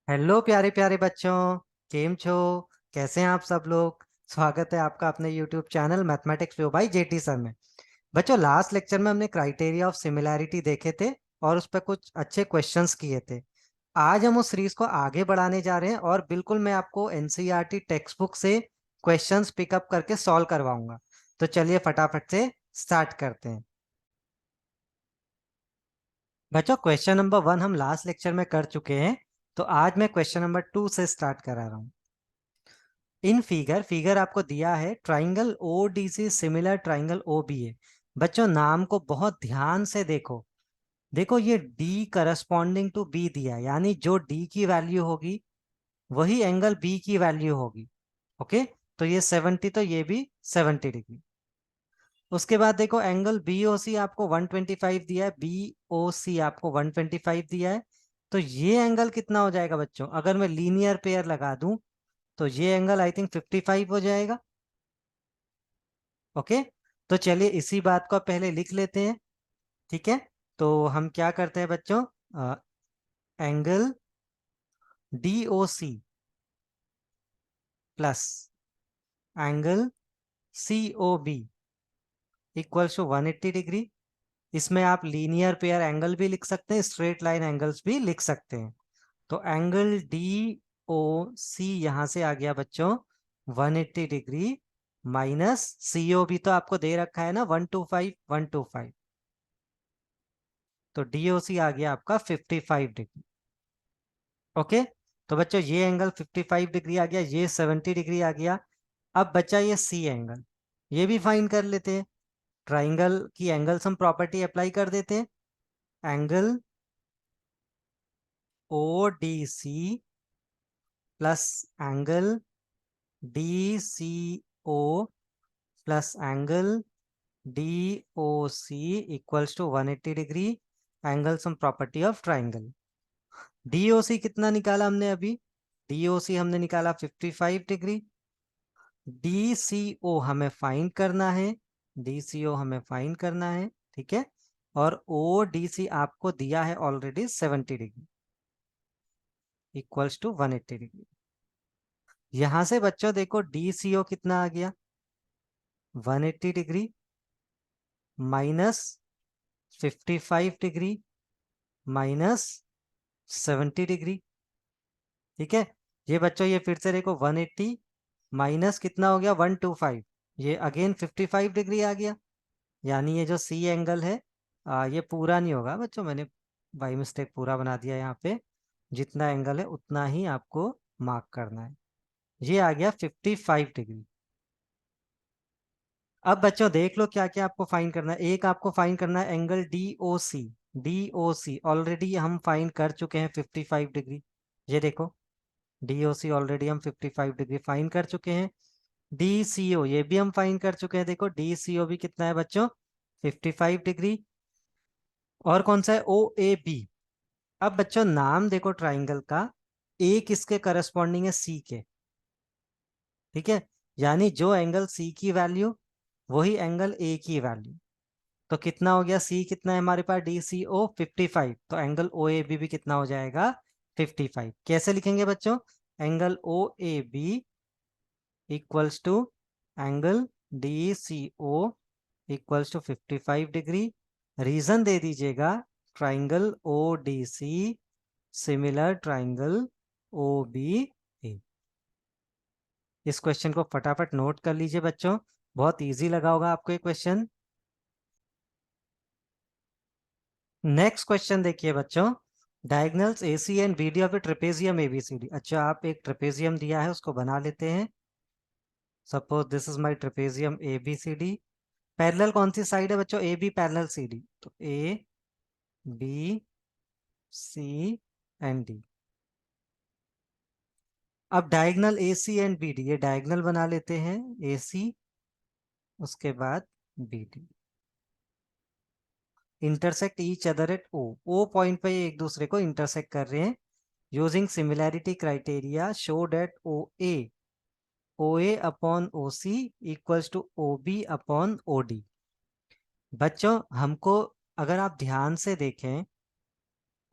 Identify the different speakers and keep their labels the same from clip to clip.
Speaker 1: Hello प्यारे प्यारे बच्चों। केम छो? कैसे हैं आप सब लोग? स्वागत है आपका अपने YouTube channel mathematics view bye jetty sir में। बच्चों, लास्ट लेक्चर में हमने क्राइटेरिया ऑफ सिमिलैरिटी देखे थे और उस पर कुछ अच्छे क्वेश्चंस किए थे। आज हम उस सीरीज को आगे बढ़ाने जा रहे हैं और बिल्कुल मैं आपको एनसीईआरटी टेक्स्ट बुक से क्वेश्चंस पिकअप करके सॉल्व करवाऊंगा। तो चलिए फटाफट से स्टार्ट करते हैं। बच्चों, क्वेश्चन नंबर 1 हम लास्ट लेक्चर में कर चुके हैं, तो आज मैं क्वेश्चन नंबर 2 से स्टार्ट करा रहा हूँ। इन फिगर आपको दिया है triangle O D C similar triangle O B A. बच्चों, नाम को बहुत ध्यान से देखो। देखो, ये D करस्पॉन्डिंग टू B दिया है, यानी जो D की वैल्यू होगी वही एंगल B की वैल्यू होगी। ओके, तो ये 70, तो ये भी 70 डिग्री। उसके बाद देखो, एंगल BOC आपको 125 दिया है, BOC आपको 125 दिया है। तो ये एंगल कितना हो जाएगा बच्चों? अगर मैं लीनियर पेयर लगा दूं तो ये एंगल आई थिंक 55 हो जाएगा। ओके, तो चलिए इसी बात को पहले लिख लेते हैं। ठीक है, तो हम क्या करते हैं बच्चों, angle DOC plus angle COB equals to 180 degree. इसमें आप लीनियर पेयर एंगल भी लिख सकते हैं, स्ट्रेट लाइन एंगल्स भी लिख सकते हैं। तो एंगल DOC यहां से आ गया बच्चों 180 डिग्री माइनस COB तो आपको दे रखा है ना 125 125, तो DOC आ गया आपका 55 डिग्री। ओके, तो बच्चों ये एंगल 55 डिग्री आ गया, ये 70 डिग्री आ गया। अब बचा ये C एंगल, ये भी फाइंड कर लेते हैं। ट्राइंगल की एंगल सम प्रॉपर्टी अप्लाई कर देते हैं। Angle ODC plus angle DCO plus angle DOC equals to 180 degree. Angle sum property of triangle. DOC कितना निकाला हमने अभी? DOC हमने निकाला 55 डिग्री। DCO हमें फाइंड करना है, DCO हमें फाइंड करना है। ठीक है, और ODC आपको दिया है already 70 degree equals to 180 degree. यहां से बच्चों देखो DCO कितना आ गया 180 degree minus 55 degree minus 70 degree. ठीक है, ये बच्चों ये फिर से देखो 180 माइनस कितना हो गया 125, ये अगेन 55 डिग्री आ गया। यानी ये जो C एंगल है ये पूरा नहीं होगा बच्चों, मैंने बाई मिस्टेक पूरा बना दिया। यहाँ पे जितना एंगल है उतना ही आपको मार्क करना है। ये आ गया 55 डिग्री। अब बच्चों देख लो क्या क्या आपको फाइंड करना है। एक आपको फाइंड करना है एंगल DOC। DOC ऑलरेडी हम फाइंड कर चुके हैं 55 डिग्री। ये देखो DOC ऑलरेडी हम 55 डिग्री फाइंड कर चुके हैं। DCO ये भी हम फाइंड कर चुके हैं। देखो DCO भी कितना है बच्चों 55 डिग्री। और कौन सा है OAB। अब बच्चों नाम देखो ट्राइंगल का, A किसके करस्पॉन्डिंग है C के। ठीक है, यानी जो एंगल C की वैल्यू वही एंगल A की वैल्यू। तो कितना हो गया, C कितना है हमारे पास DCO 55, तो एंगल OAB भी कितना हो जाएगा 55। कैसे लिखेंगे बच्चों, angle OAB equals to angle DCO equals to 55 degree. Reason दे दीजिएगा triangle ODC similar triangle OBA। इस क्वेश्चन को फटाफट नोट कर लीजिए बच्चों, बहुत इजी लगा होगा आपको ये क्वेश्चन। नेक्स्ट क्वेश्चन देखिए बच्चों, diagonals AC and BD of A trapezium ABCD। अच्छा, आप एक ट्रेपेजियम दिया है उसको बना लेते हैं। Suppose this is my trapezium ABCD। Parallel कौन सी साइड है बच्चों, AB पैरेलल CD, तो ABCD। अब डायगोनल AC एंड BD, ये डायगोनल बना लेते हैं AC, उसके बाद BD intersect each other at O point पे एक दूसरे को इंटरसेक्ट कर रहे हैं। Using similarity criteria show that OA upon OC equals to OB upon OD। बच्चों हमको अगर आप ध्यान से देखें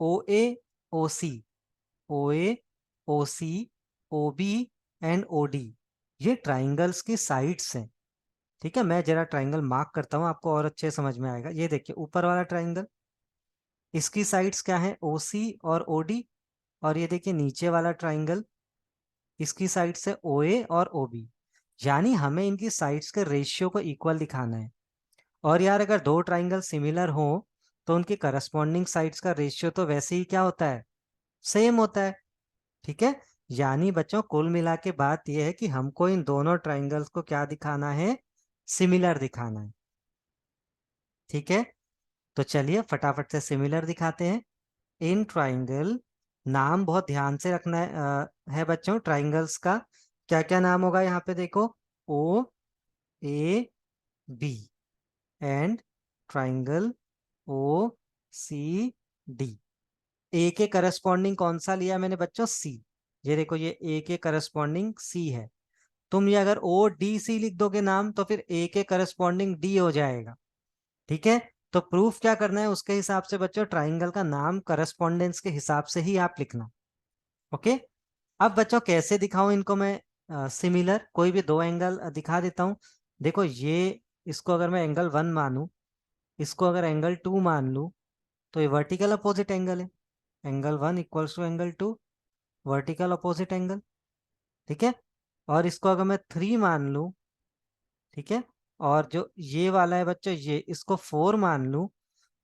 Speaker 1: OA OC OA O C, O B and O D, ये ट्राइंगल्स की साइड्स हैं। ठीक है, मैं जरा ट्राइंगल मार्क करता हूँ, आपको और अच्छे समझ में आएगा। ये देखिए ऊपर वाला ट्राइंगल, इसकी साइड्स क्या है, ओ सी और ओ डी। और ये देखिए नीचे वाला ट्राइंगल, इसकी साइड्स है ओ ए और ओ बी। यानी हमें इनकी साइड्स के रेशियो को इक्वल दिखाना है। और यार अगर दो ट्राइंगल सिमिलर हो तो उनकी करस्पॉन्डिंग साइड्स का रेशियो तो वैसे ही क्या होता है, सेम होता है। ठीक है, यानी बच्चों कुल मिला के बात यह है कि हमको इन दोनों ट्राइंगल्स को क्या दिखाना है, सिमिलर दिखाना है। ठीक है, तो चलिए फटाफट से सिमिलर दिखाते हैं। इन ट्राइंगल, नाम बहुत ध्यान से रखना है बच्चों ट्राइंगल्स का। क्या क्या नाम होगा यहाँ पे देखो, O A B and triangle O C D. A के करस्पॉन्डिंग कौन सा लिया मैंने बच्चों, सी। ये देखो ये ए के करस्पॉन्डिंग सी है। तुम ये अगर ओ डी सी लिख दोगे नाम तो फिर ए के करस्पॉन्डिंग डी हो जाएगा। ठीक है, तो प्रूफ क्या करना है उसके हिसाब से बच्चों ट्राइंगल का नाम करस्पॉन्डेंस के हिसाब से ही आप लिखना। ओके, अब बच्चों कैसे दिखाऊं इनको मैं सिमिलर, कोई भी दो एंगल दिखा देता हूं। देखो ये, इसको अगर मैं एंगल 1 मानूं, इसको अगर एंगल 2 मान लूं, तो ये वर्टिकल अपोजिट एंगल है। Angle 1 equals to angle 2, vertical opposite angle. ठीक है, और इसको अगर मैं 3 मान लूं, ठीक है, और जो ये वाला है बच्चों ये, इसको 4 मान लूं,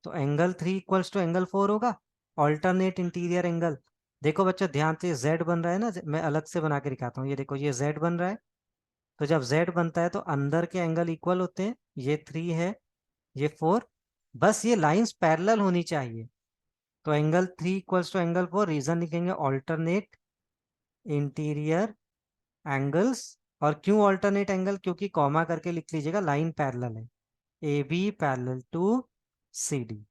Speaker 1: तो एंगल 3 इक्वल्स टू एंगल 4 होगा, ऑल्टरनेट इंटीरियर एंगल। देखो बच्चों ध्यान से, जेड बन रहा है ना, मैं अलग से बना के दिखाता हूँ। ये देखो ये जेड बन रहा है, तो जब जेड बनता है तो अंदर के एंगल इक्वल होते हैं। ये 3 है, ये 4, बस ये लाइंस पैरेलल होनी चाहिए। तो angle 3 equals to angle 4, reason लिखेंगे ऑल्टरनेट इंटीरियर एंगल्स। और क्यों ऑल्टरनेट एंगल, क्योंकि कॉमा करके लिख लीजिएगा, लाइन पैरेलल है, A B parallel to C D.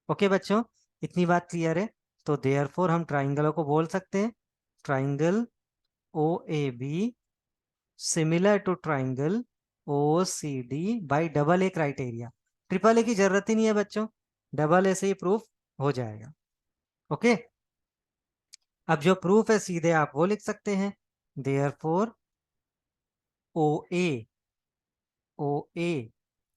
Speaker 1: Okay बच्चों, इतनी बात क्लियर है। तो देयरफॉर हम ट्राइंगलों को बोल सकते हैं, triangle O A B similar to triangle O C D by double A criteria. Triple A की जरूरत ही नहीं है बच्चों, डबल ए से ही प्रूफ हो जाएगा। ओके, अब जो प्रूफ है सीधे आप वो लिख सकते हैं, देयरफॉर ओ ए, ओ ए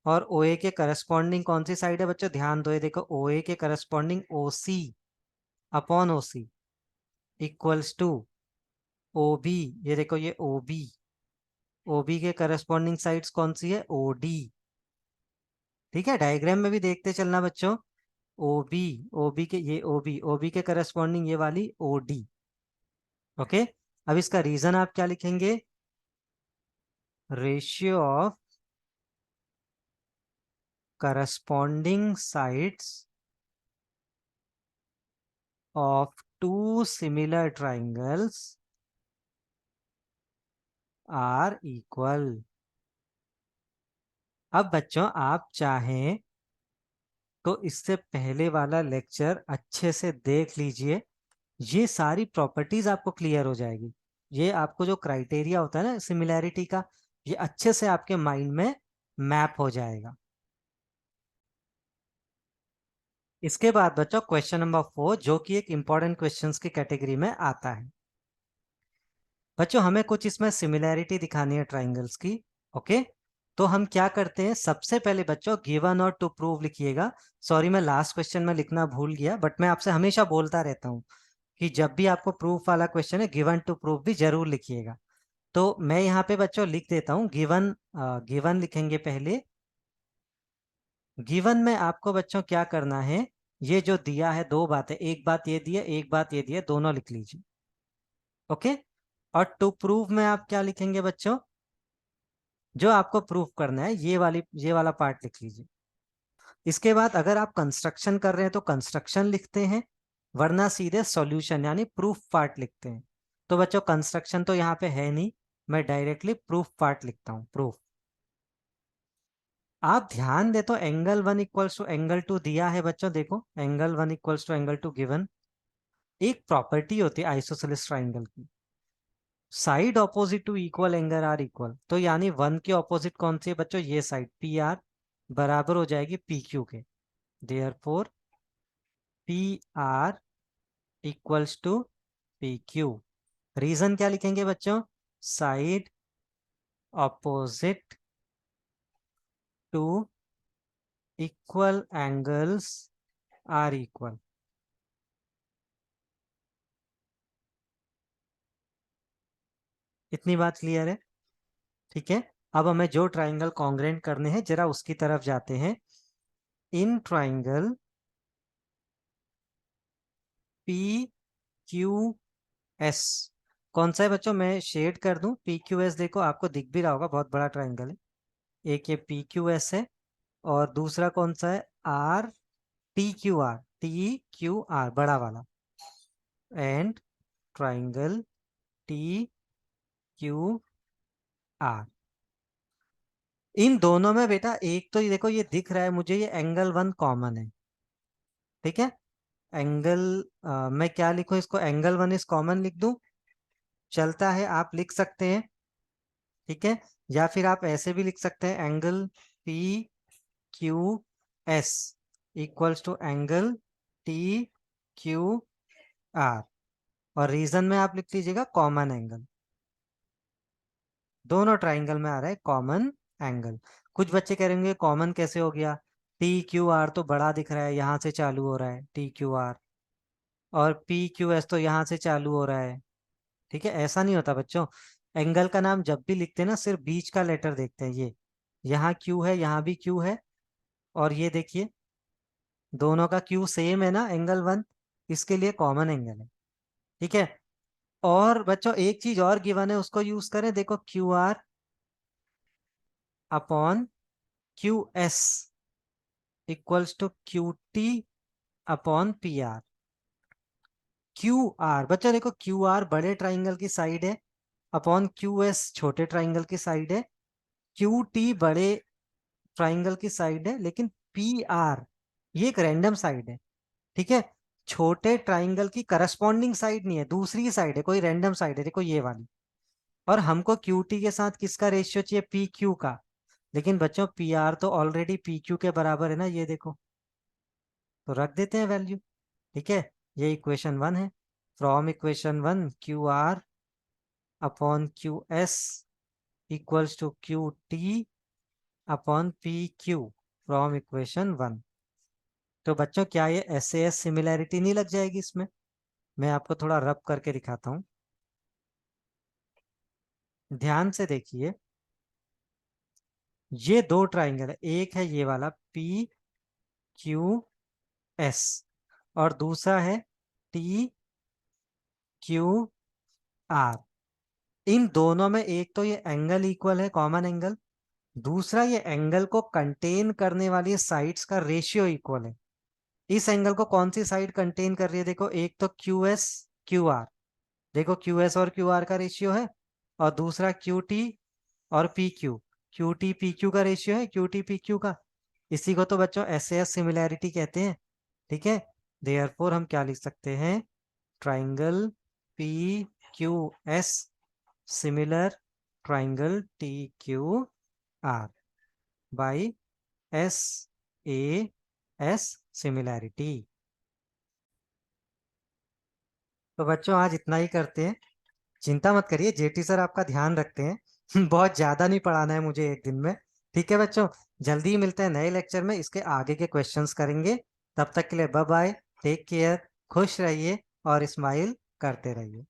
Speaker 1: और ओ ए के करस्पॉन्डिंग कौन सी साइड है बच्चों, ध्यान दो, ये देखो ओ ए के करस्पॉन्डिंग ओ सी अपॉन ओ सी इक्वल्स टू ओ बी। ये देखो ये ओ बी, ओ बी के करस्पॉन्डिंग साइड्स कौन सी है, ओ डी। ठीक है, डायग्राम में भी देखते चलना बच्चों, ओ बी, ओ बी के ये ओ बी, ओ बी के करस्पॉन्डिंग ये वाली ओ डी। ओके, अब इसका रीजन आप क्या लिखेंगे, ratio of corresponding sides of two similar triangles are equal। अब बच्चों आप चाहें तो इससे पहले वाला लेक्चर अच्छे से देख लीजिए, ये सारी प्रॉपर्टीज आपको क्लियर हो जाएगी। ये आपको जो क्राइटेरिया होता है ना सिमिलैरिटी का, ये अच्छे से आपके माइंड में मैप हो जाएगा। इसके बाद बच्चों क्वेश्चन नंबर 4, जो कि एक इंपॉर्टेंट क्वेश्चंस की कैटेगरी में आता है। बच्चों हमें कुछ इसमें सिमिलैरिटी दिखानी है ट्राइंगल्स की। ओके, तो हम क्या करते हैं, सबसे पहले बच्चों गिवन और टू प्रूव लिखिएगा। सॉरी मैं लास्ट क्वेश्चन में लिखना भूल गया, बट मैं आपसे हमेशा बोलता रहता हूँ कि जब भी आपको प्रूफ वाला क्वेश्चन है गिवन टू प्रूफ भी जरूर लिखिएगा। तो मैं यहाँ पे बच्चों लिख देता हूँ गिवन। गिवन लिखेंगे पहले। गिवन में आपको बच्चों क्या करना है, ये जो दिया है दो बातें, एक बात ये दी है, एक बात ये दी है, दोनों लिख लीजिए। ओके, और टू प्रूव में आप क्या लिखेंगे बच्चों, जो आपको प्रूफ करना है ये वाला पार्ट लिख लीजिए। इसके बाद अगर आप कंस्ट्रक्शन कर रहे हैं तो कंस्ट्रक्शन लिखते हैं, वरना सीधे सॉल्यूशन यानी प्रूफ पार्ट लिखते हैं। तो बच्चों कंस्ट्रक्शन तो यहाँ पे है नहीं, मैं डायरेक्टली प्रूफ पार्ट लिखता हूँ, प्रूफ। आप ध्यान दे तो एंगल 1 इक्वल्स टू एंगल 2 दिया है बच्चों, देखो angle 1 equals to angle 2 given. एक प्रॉपर्टी होती है आइसोसेलेस ट्राइंगल की, side opposite to equal angle are equal. तो यानी 1 के ऑपोजिट कौन सी है बच्चों, ये साइड पी आर बराबर हो जाएगी पी क्यू के। Therefore P R equals to P Q. Reason क्या लिखेंगे बच्चों? Side opposite to equal angles are equal. इतनी बात क्लियर है? ठीक है। अब हमें जो ट्राइंगल कॉन्ग्रेंट करने हैं जरा उसकी तरफ जाते हैं। In triangle P Q S, कौन सा है बच्चों? मैं शेड कर दूं। पी क्यू एस देखो आपको दिख भी रहा होगा, बहुत बड़ा ट्राइंगल है। एक ये पी क्यू एस है और दूसरा कौन सा है? R T Q R, T Q R बड़ा वाला। And triangle T Q R. इन दोनों में बेटा एक तो ये देखो, ये दिख रहा है मुझे, ये एंगल वन कॉमन है। ठीक है। एंगल मैं क्या लिखूं इसको? एंगल वन इज कॉमन लिख दूं? चलता है, आप लिख सकते हैं। ठीक है। या फिर आप ऐसे भी लिख सकते हैं, angle P Q S equals to angle T Q R. और रीजन में आप लिख लीजिएगा कॉमन एंगल। दोनों ट्राइंगल में आ रहा है कॉमन एंगल। कुछ बच्चे कहेंगे कॉमन कैसे हो गया? टी क्यू आर तो बड़ा दिख रहा है, यहां से चालू हो रहा है टी क्यू आर, और पी क्यू एस तो यहाँ से चालू हो रहा है। ठीक है, ऐसा नहीं होता बच्चों। एंगल का नाम जब भी लिखते हैं ना, सिर्फ बीच का लेटर देखते हैं। ये यहाँ क्यू है, यहाँ भी क्यू है, और ये देखिए दोनों का क्यू सेम है ना, एंगल वन, इसके लिए कॉमन एंगल है। ठीक है। और बच्चों एक चीज और गिवन है, उसको यूज करें। देखो Q R upon Q S equals to Q T upon P R. Q R बच्चों देखो, क्यू आर बड़े ट्राइंगल की साइड है, अपॉन क्यू एस छोटे ट्राइंगल की साइड है। क्यू टी बड़े ट्राइंगल की साइड है, लेकिन पी आर ये एक रैंडम साइड है। ठीक है। छोटे ट्राइंगल की करस्पॉन्डिंग साइड नहीं है, दूसरी साइड है, कोई रैंडम साइड है, देखो ये वाली। और हमको क्यू टी के साथ किसका रेशियो चाहिए? पी क्यू का। लेकिन बच्चों पी आर तो ऑलरेडी पी क्यू के बराबर है ना, ये देखो। तो रख देते हैं वैल्यू। ठीक है। ये इक्वेशन वन है। From equation one Q R upon Q S equals to Q T upon P Q from equation one. तो बच्चों क्या ये एस ए एस सिमिलैरिटी नहीं लग जाएगी इसमें? मैं आपको थोड़ा रब करके दिखाता हूं, ध्यान से देखिए। ये दो ट्राइंगल है, एक है ये वाला पी क्यू एस, और दूसरा है टी क्यू आर। इन दोनों में एक तो ये एंगल इक्वल है, कॉमन एंगल। दूसरा ये एंगल को कंटेन करने वाली साइड्स का रेशियो इक्वल है। इस एंगल को कौन सी साइड कंटेन कर रही है? देखो एक तो क्यू एस क्यू आर, देखो क्यू एस और क्यू आर का रेशियो है, और दूसरा क्यू टी और P Q, Q T P Q का रेशियो है, क्यू टी पी क्यू का। इसी को तो बच्चों एस एस सिमिलैरिटी कहते हैं। ठीक है। देयरफॉर हम क्या लिख सकते हैं? Triangle P Q S similar triangle T Q R by S A S similarity. तो बच्चों आज इतना ही करते हैं। चिंता मत करिए, जेटी सर आपका ध्यान रखते हैं। बहुत ज्यादा नहीं पढ़ाना है मुझे एक दिन में। ठीक है बच्चों, जल्दी ही मिलते हैं नए लेक्चर में, इसके आगे के क्वेश्चंस करेंगे। तब तक के लिए बाय बाय, टेक केयर, खुश रहिए और स्माइल करते रहिए।